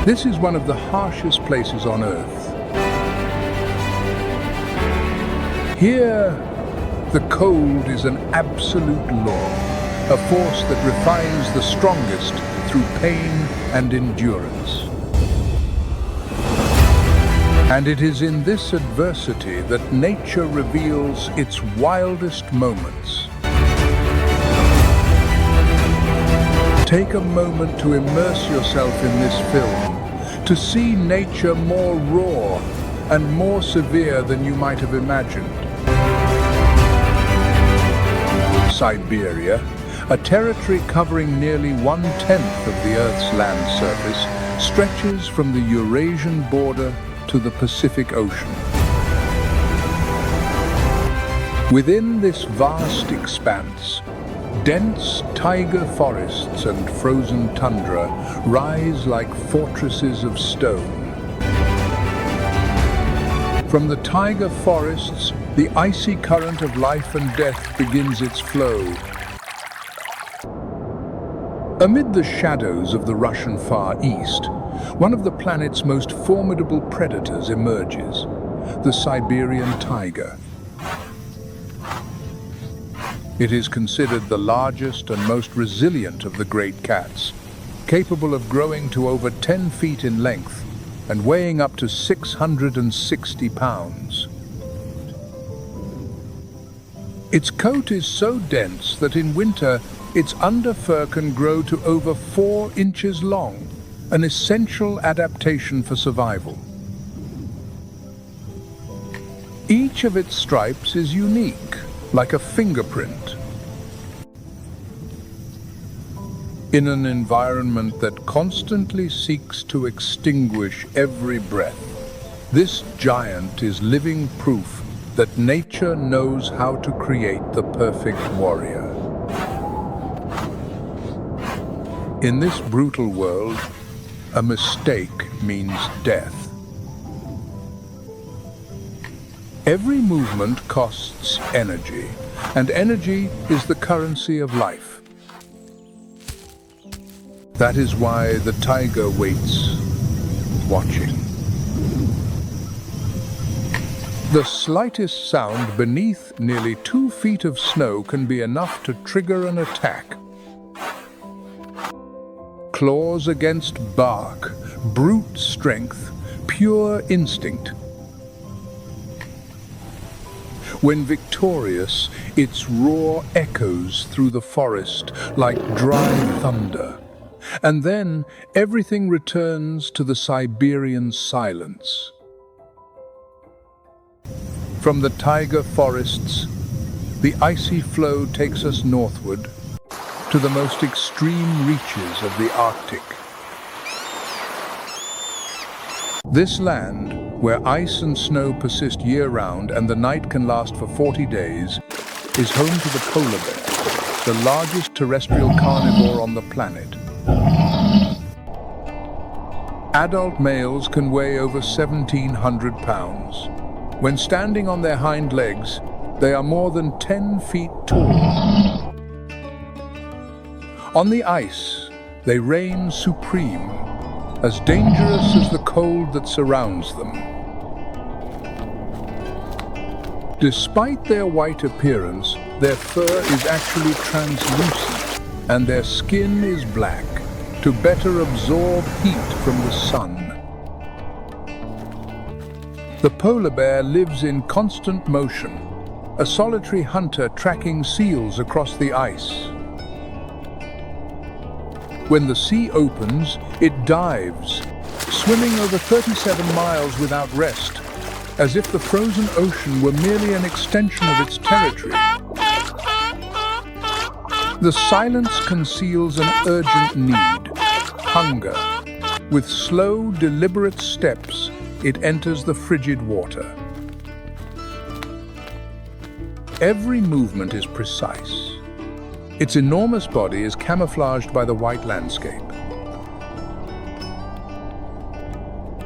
This is one of the harshest places on Earth. Here, the cold is an absolute law, a force that refines the strongest through pain and endurance. And it is in this adversity that nature reveals its wildest moments. Take a moment to immerse yourself in this film, to see nature more raw and more severe than you might have imagined. Siberia, a territory covering nearly 1/10 of the Earth's land surface, stretches from the Eurasian border to the Pacific Ocean. Within this vast expanse, dense taiga forests and frozen tundra rise like fortresses of stone. From the taiga forests, the icy current of life and death begins its flow. Amid the shadows of the Russian Far East, one of the planet's most formidable predators emerges, the Siberian tiger. It is considered the largest and most resilient of the great cats, capable of growing to over 10 feet in length and weighing up to 660 pounds. Its coat is so dense that in winter, its underfur can grow to over 4 inches long, an essential adaptation for survival. Each of its stripes is unique, like a fingerprint. In an environment that constantly seeks to extinguish every breath, this giant is living proof that nature knows how to create the perfect warrior. In this brutal world, a mistake means death. Every movement costs energy, and energy is the currency of life. That is why the tiger waits, watching. The slightest sound beneath nearly 2 feet of snow can be enough to trigger an attack. Claws against bark, brute strength, pure instinct. When victorious, its roar echoes through the forest like dry thunder. And then everything returns to the Siberian silence. From the taiga forests, the icy flow takes us northward to the most extreme reaches of the Arctic. This land, where ice and snow persist year-round and the night can last for 40 days, is home to the polar bear, the largest terrestrial carnivore on the planet. Adult males can weigh over 1,700 pounds. When standing on their hind legs, they are more than 10 feet tall. On the ice, they reign supreme, as dangerous as the cold that surrounds them. Despite their white appearance, their fur is actually translucent, and their skin is black, to better absorb heat from the sun. The polar bear lives in constant motion, a solitary hunter tracking seals across the ice. When the sea opens, it dives, swimming over 37 miles without rest, as if the frozen ocean were merely an extension of its territory. The silence conceals an urgent need, hunger. With slow, deliberate steps, it enters the frigid water. Every movement is precise. Its enormous body is camouflaged by the white landscape.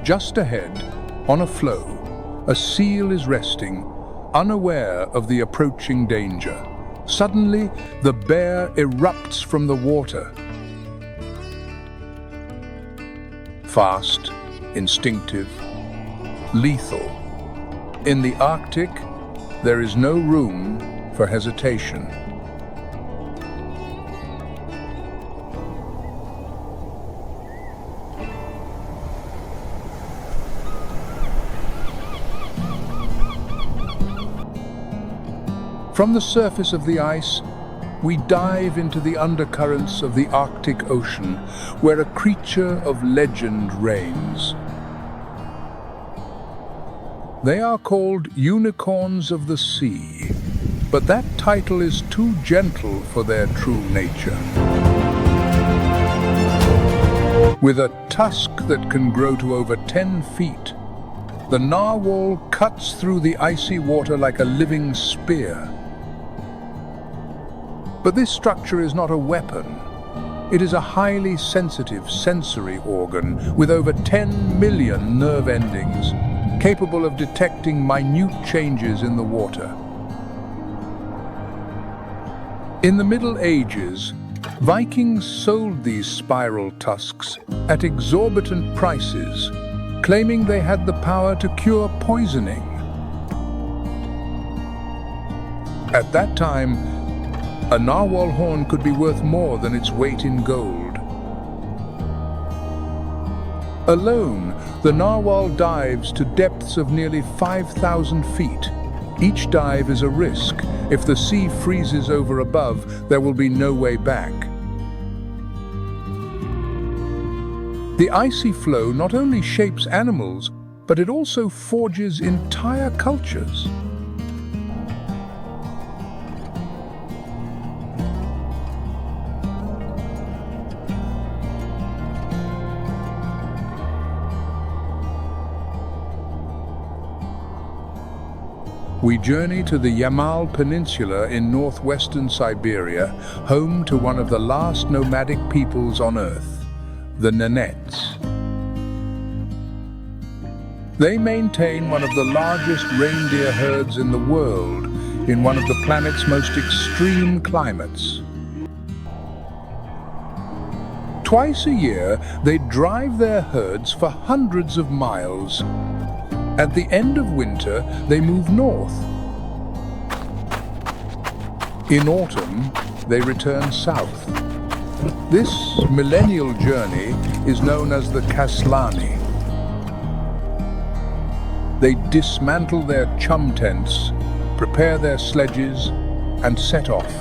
Just ahead, on a floe, a seal is resting, unaware of the approaching danger. Suddenly, the bear erupts from the water. fast, instinctive, lethal. In the Arctic, there is no room for hesitation. From the surface of the ice, we dive into the undercurrents of the Arctic Ocean, where a creature of legend reigns. They are called unicorns of the sea, but that title is too gentle for their true nature. With a tusk that can grow to over 10 feet, the narwhal cuts through the icy water like a living spear. But this structure is not a weapon. It is a highly sensitive sensory organ with over 10 million nerve endings, capable of detecting minute changes in the water. In the Middle Ages, Vikings sold these spiral tusks at exorbitant prices, claiming they had the power to cure poisoning. At that time, a narwhal horn could be worth more than its weight in gold. Alone, the narwhal dives to depths of nearly 5,000 feet. Each dive is a risk. If the sea freezes over above, there will be no way back. The icy flow not only shapes animals, but it also forges entire cultures. We journey to the Yamal Peninsula in northwestern Siberia, home to one of the last nomadic peoples on Earth, the Nenets. They maintain one of the largest reindeer herds in the world in one of the planet's most extreme climates. Twice a year, they drive their herds for hundreds of miles. At the end of winter, they move north. In autumn, they return south. This millennial journey is known as the Kaslani. They dismantle their chum tents, prepare their sledges, and set off.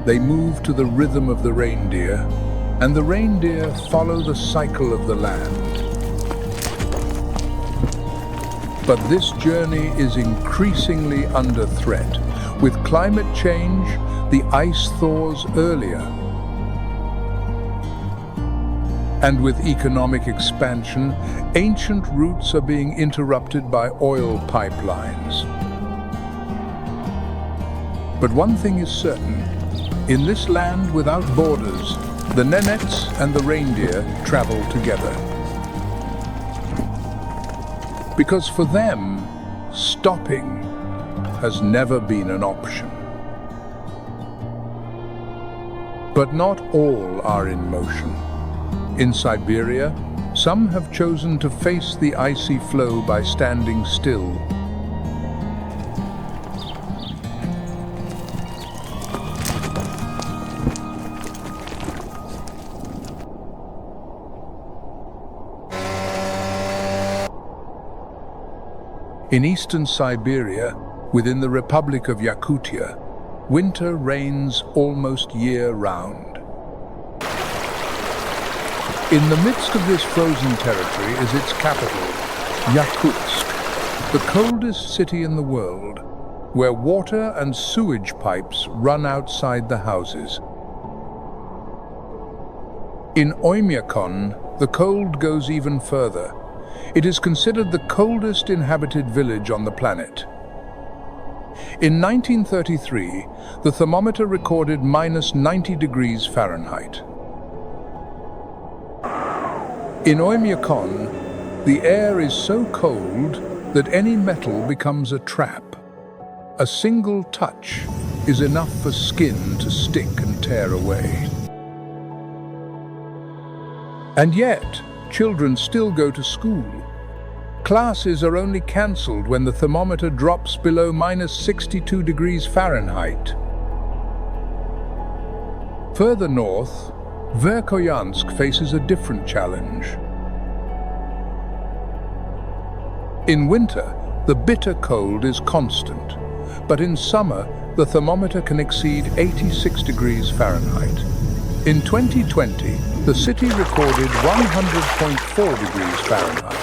They move to the rhythm of the reindeer, and the reindeer follow the cycle of the land. But this journey is increasingly under threat. With climate change, the ice thaws earlier. And with economic expansion, ancient routes are being interrupted by oil pipelines. But one thing is certain. In this land without borders, the Nenets and the reindeer travel together. Because for them, stopping has never been an option. But not all are in motion. In Siberia, some have chosen to face the icy flow by standing still. In eastern Siberia, within the Republic of Yakutia, winter reigns almost year-round. In the midst of this frozen territory is its capital, Yakutsk, the coldest city in the world, where water and sewage pipes run outside the houses. In Oymyakon, the cold goes even further. It is considered the coldest inhabited village on the planet. In 1933, the thermometer recorded -90 degrees Fahrenheit. In Oymyakon, the air is so cold that any metal becomes a trap. A single touch is enough for skin to stick and tear away. And yet, children still go to school. Classes are only cancelled when the thermometer drops below -62 degrees Fahrenheit. Further north, Verkhoyansk faces a different challenge. In winter, the bitter cold is constant, but in summer, the thermometer can exceed 86 degrees Fahrenheit. In 2020, the city recorded 100.4 degrees Fahrenheit.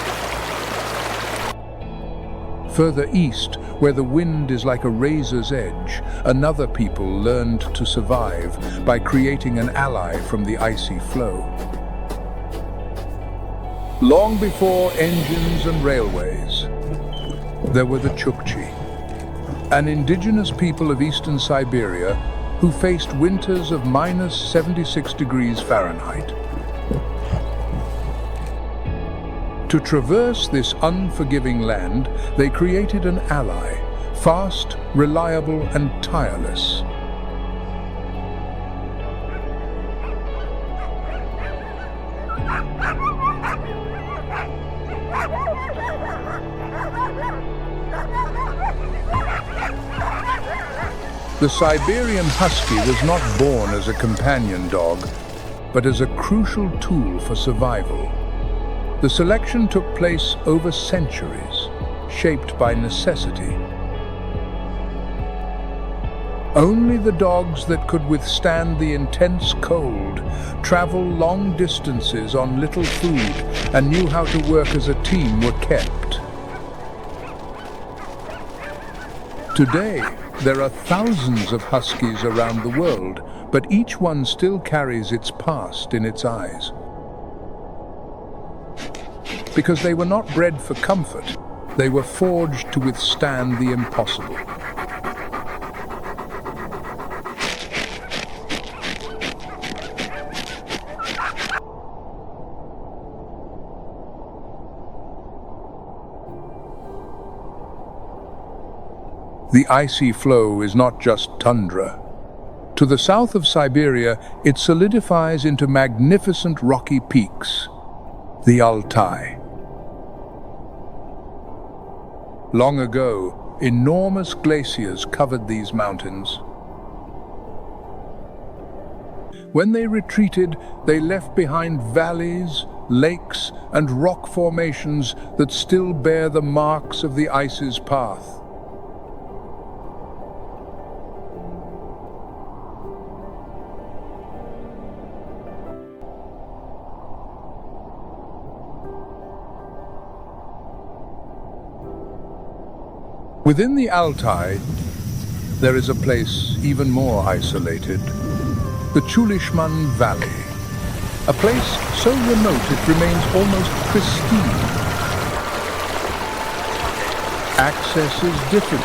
Further east, where the wind is like a razor's edge, another people learned to survive by creating an ally from the icy flow. Long before engines and railways, there were the Chukchi, an indigenous people of eastern Siberia who faced winters of -76 degrees Fahrenheit. To traverse this unforgiving land, they created an ally, fast, reliable, and tireless. The Siberian husky was not born as a companion dog, but as a crucial tool for survival. The selection took place over centuries, shaped by necessity. Only the dogs that could withstand the intense cold, travel long distances on little food, and knew how to work as a team were kept. Today, there are thousands of huskies around the world, but each one still carries its past in its eyes. Because they were not bred for comfort, they were forged to withstand the impossible. The icy flow is not just tundra. To the south of Siberia, it solidifies into magnificent rocky peaks, the Altai. Long ago, enormous glaciers covered these mountains. When they retreated, they left behind valleys, lakes, and rock formations that still bear the marks of the ice's path. Within the Altai, there is a place even more isolated, the Chulishman Valley, a place so remote it remains almost pristine. Access is difficult,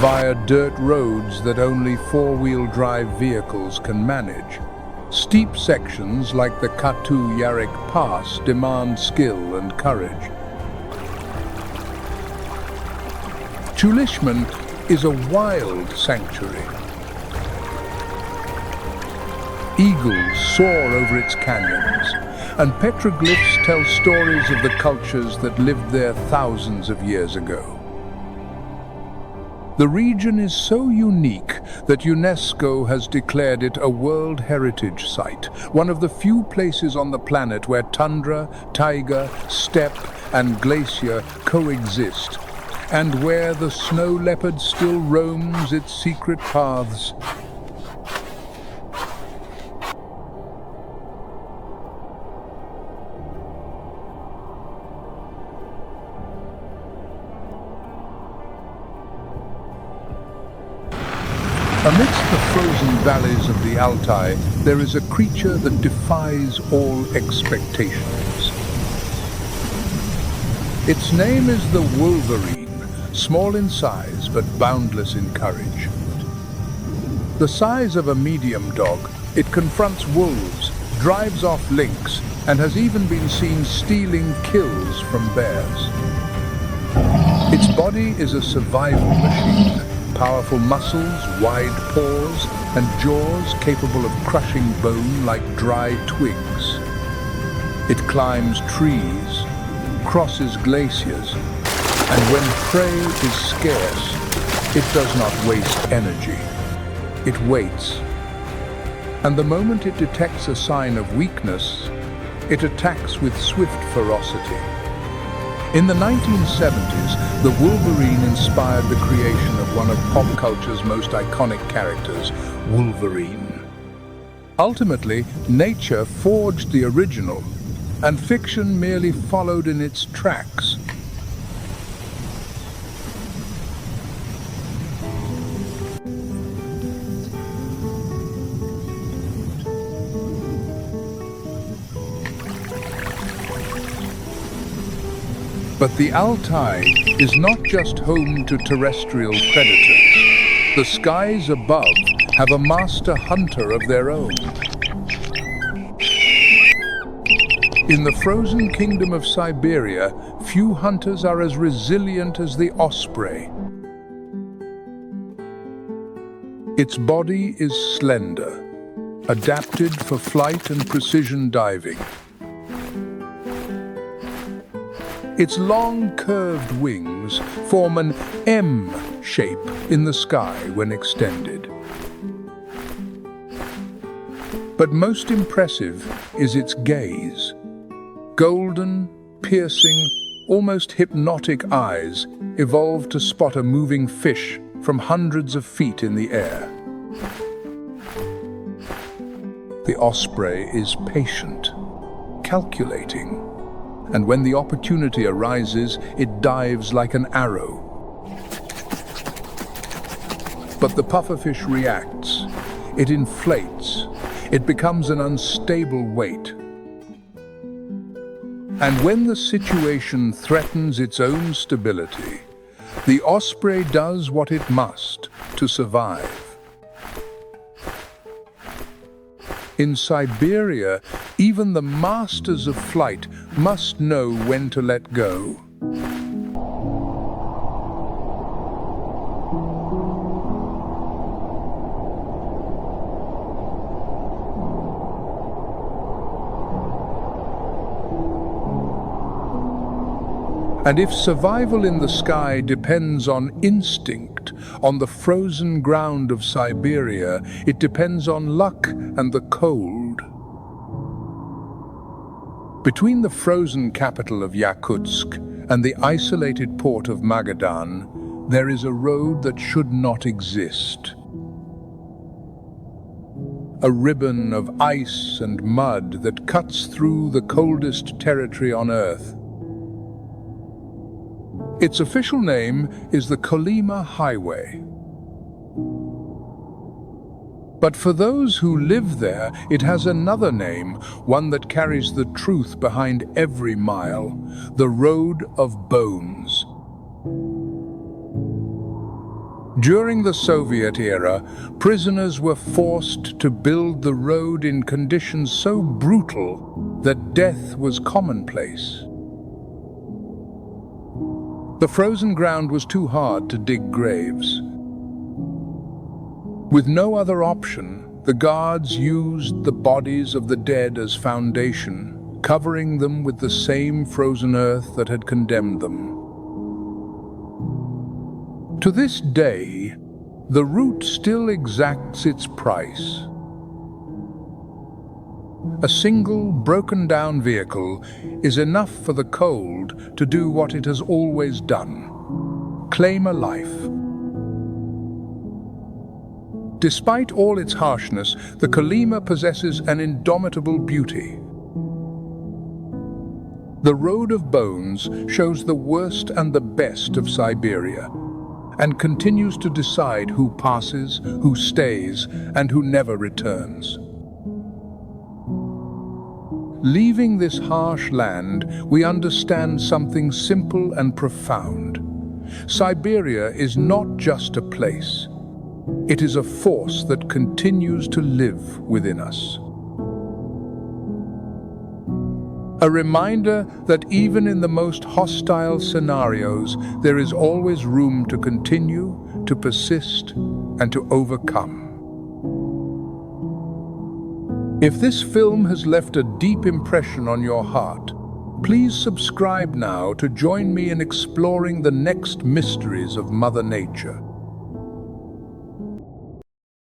via dirt roads that only four-wheel drive vehicles can manage. Steep sections like the Katu Yarik Pass demand skill and courage. Chulishman is a wild sanctuary. Eagles soar over its canyons, and petroglyphs tell stories of the cultures that lived there thousands of years ago. The region is so unique that UNESCO has declared it a World Heritage Site, one of the few places on the planet where tundra, taiga, steppe, and glacier coexist, and where the snow leopard still roams its secret paths. Amidst the frozen valleys of the Altai, there is a creature that defies all expectations. Its name is the wolverine. Small in size, but boundless in courage. The size of a medium dog, it confronts wolves, drives off lynx, and has even been seen stealing kills from bears. Its body is a survival machine. Powerful muscles, wide paws, and jaws capable of crushing bone like dry twigs. It climbs trees, crosses glaciers, and when prey is scarce, it does not waste energy. It waits. And the moment it detects a sign of weakness, it attacks with swift ferocity. In the 1970s, the Wolverine inspired the creation of one of pop culture's most iconic characters, Wolverine. Ultimately, nature forged the original, and fiction merely followed in its tracks. But the Altai is not just home to terrestrial predators. The skies above have a master hunter of their own. In the frozen kingdom of Siberia, few hunters are as resilient as the osprey. Its body is slender, adapted for flight and precision diving. Its long, curved wings form an M shape in the sky when extended. But most impressive is its gaze. Golden, piercing, almost hypnotic eyes evolved to spot a moving fish from hundreds of feet in the air. The osprey is patient, calculating, and when the opportunity arises, it dives like an arrow. But the pufferfish reacts. It inflates. It becomes an unstable weight. And when the situation threatens its own stability, the osprey does what it must to survive. In Siberia, even the masters of flight must know when to let go. And if survival in the sky depends on instinct, on the frozen ground of Siberia, it depends on luck and the cold. Between the frozen capital of Yakutsk and the isolated port of Magadan, there is a road that should not exist. A ribbon of ice and mud that cuts through the coldest territory on Earth. Its official name is the Kolyma Highway. But for those who live there, it has another name, one that carries the truth behind every mile, the Road of Bones. During the Soviet era, prisoners were forced to build the road in conditions so brutal that death was commonplace. The frozen ground was too hard to dig graves. With no other option, the guards used the bodies of the dead as foundation, covering them with the same frozen earth that had condemned them. To this day, the route still exacts its price. A single broken-down vehicle is enough for the cold to do what it has always done: claim a life. Despite all its harshness, the Kolyma possesses an indomitable beauty. The Road of Bones shows the worst and the best of Siberia, and continues to decide who passes, who stays, and who never returns. Leaving this harsh land, we understand something simple and profound. Siberia is not just a place. It is a force that continues to live within us. A reminder that even in the most hostile scenarios, there is always room to continue, to persist, and to overcome. If this film has left a deep impression on your heart, please subscribe now to join me in exploring the next mysteries of Mother Nature.